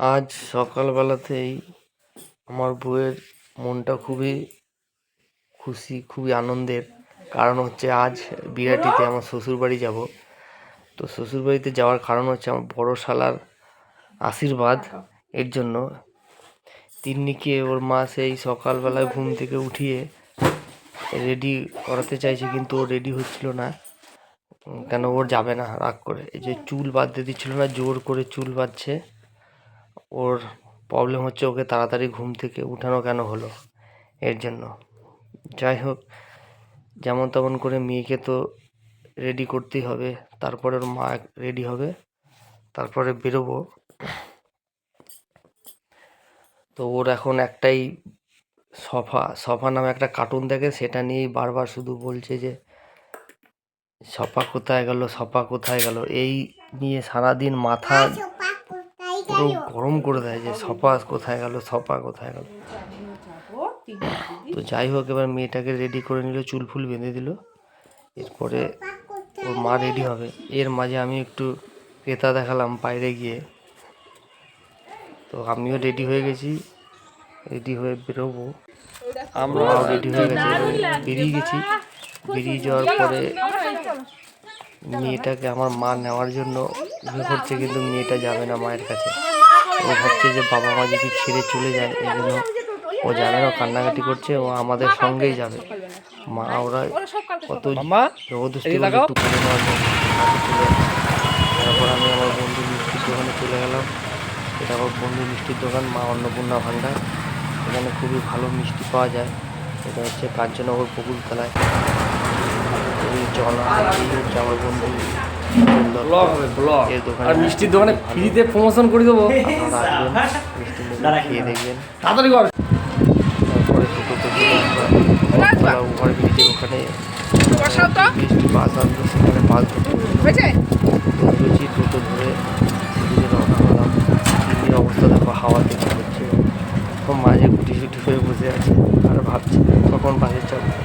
আজ সকালবেলাতেই আমার বউয়ের মনটা খুবই খুশি, খুবই আনন্দের। কারণ হচ্ছে আজ বিরাটিতে আমার শ্বশুরবাড়ি যাব। তো শ্বশুরবাড়িতে যাওয়ার কারণ হচ্ছে আমার বড় শালার আশীর্বাদ। এর জন্য তিন্নিকে ওর মা সেই সকালবেলায় ঘুম থেকে উঠিয়ে রেডি করাতে চাইছে, কিন্তু ও রেডি হচ্ছিল না। কেন ওর যাবে না, রাগ করে। এই যে চুল বাঁধতে দিচ্ছিল না, জোর করে চুল বাঁধছে। ওর প্রবলেম হচ্ছে ওকে তাড়াতাড়ি ঘুম থেকে উঠানো কেন হলো, এর জন্য। যাই হোক, যেমন তেমন করে মেয়েকে তো রেডি করতেই হবে। তারপরে ওর মা রেডি হবে, তারপরে বেরোবো। তো ওর এখন একটাই সফা নামে একটা কার্টুন দেখে, সেটা নিয়েই বারবার শুধু বলছে যে সফা কোথায় গেল, সফা কোথায় গেল। এই নিয়ে সারাদিন মাথা পুরো গরম করে দেয় যে সফা কোথায় গেল, সফা কোথায় গেল। তো যাই হোক, এবার মেয়েটাকে রেডি করে নিল, চুল ফুল বেঁধে দিল। এরপরে ওর মা রেডি হবে। এর মাঝে আমি একটু ক্রেতা দেখালাম বাইরে গিয়ে। তো আমিও রেডি হয়ে গেছি, রেডি হয়ে বেরোবো। আমরাও রেডি হয়ে গেছি, বেরিয়ে গেছি। বেরিয়ে যাওয়ার পরে মেয়েটাকে আমার মা নেওয়ার জন্য ইয়ে করছে, কিন্তু মেয়েটা যাবে না মায়ের কাছে। ও ভাবছে যে বাবা মা যদি ছেড়ে চলে যায়, এই জন্য ও যাবে না, কান্নাকাটি করছে। ও আমাদের সঙ্গেই যাবে। মা ওরা কত জবরদস্তি করলে একটু করে নেওয়ার পর চলে যাচ্ছে। তারপর আমি আমার বন্ধু মিষ্টির দোকানে চলে গেলাম। এটা আমার বন্ধু মিষ্টির দোকান, মা অন্নপূর্ণা ভাণ্ডার। এখানে খুবই ভালো মিষ্টি পাওয়া যায়। এটা হচ্ছে কাঞ্চননগর পুকুরতলায়। খুবই জনা, এই হচ্ছে আমার বন্ধু এর দোকানে। আর মিষ্টির দোকানে ফ্রিতে প্রমোশন করে দেবো, আপনারা আসবেন, মিষ্টি নেবেন, খেয়ে দেখবেন। তাড়াতাড়ি কর। তারপরে টোটোতে করে আমরা ওভারব্রিজের ওখানে মিষ্টি বাস আসবে, সেখানে বাস ধরেছি। টোটো ধরে সেদিকে রওনা হলাম। দিল্লির অবস্থা দেখো, হাওয়াতে কী করছে। মাঝে গুটি সুটি হয়ে বসে আছে আর ভাবছে কখন বাসে চাপবো।